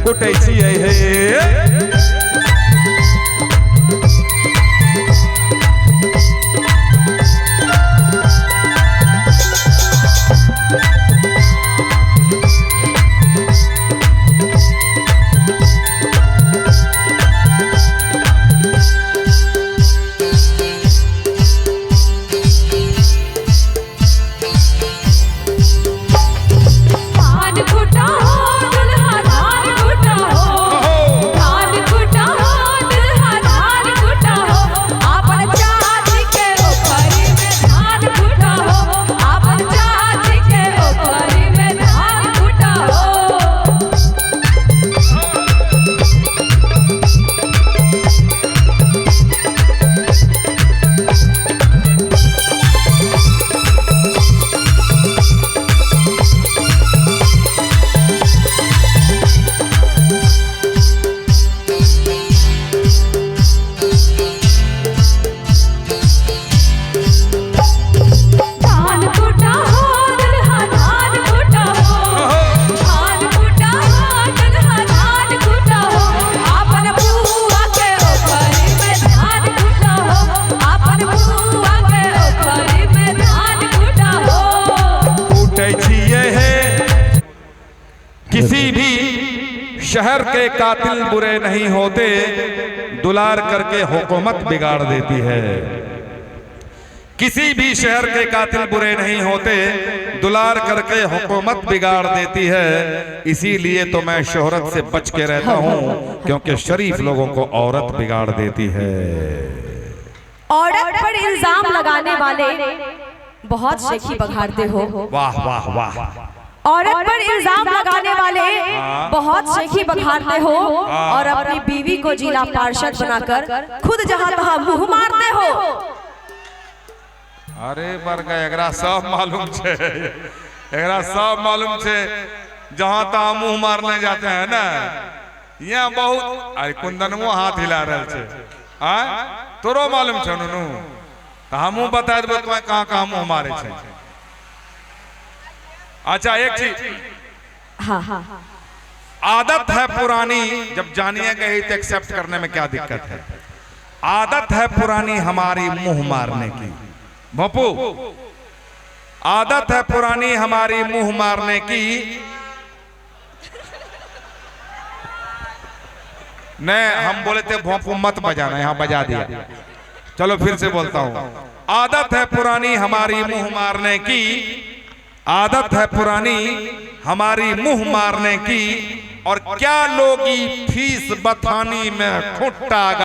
कुटै छियै हे। किसी भी शहर के कातिल बुरे नहीं होते, दुलार करके हुकूमत बिगाड़ देती है। किसी भी शहर के कातिल बुरे नहीं होते, दुलार करके हुकूमत बिगाड़ देती है। इसीलिए तो मैं शोहरत से बच के रहता हूँ, क्योंकि शरीफ लोगों को औरत बिगाड़ देती है। औरत पर इल्जाम लगाने वाले बहुत शेखी बघाड़ते हो। वाह वाह वाह। औरत पर इल्जाम लगाने वाले बहुत शेखी बघाड़ते हो और अपनी बीवी को जिला पार्षद बनाकर खुद जहां तहां मुंह मारते हो। अरे बरगा एकरा सब मालूम छे, एकरा सब मालूम छे। जहां तहां मुंह मारने जाते हैं ना, यहाँ बहुत अरे कुंदनमो हाथ हिला रहे छे। तोरो मालूम छे नुनू, हमू बता देबो तुम्हें कहां कहां मुंह मारे छे। अच्छा एक चीज, हाँ। आदत है पुरानी, जब जानिए गई तो एक्सेप्ट करने में क्या दिक्कत है। आदत है पुरानी हमारी मुंह मारने की। भोपू, आदत है पुरानी हमारी मुंह मारने की। नहीं, हम बोले थे भोंपू मत बजाना, यहाँ बजा दिया। चलो फिर से बोलता हूँ। आदत है पुरानी हमारी मुंह मारने की, आदत है पुरानी हमारी मुंह मारने की, और क्या लोगी फीस बथानी में खुट्टा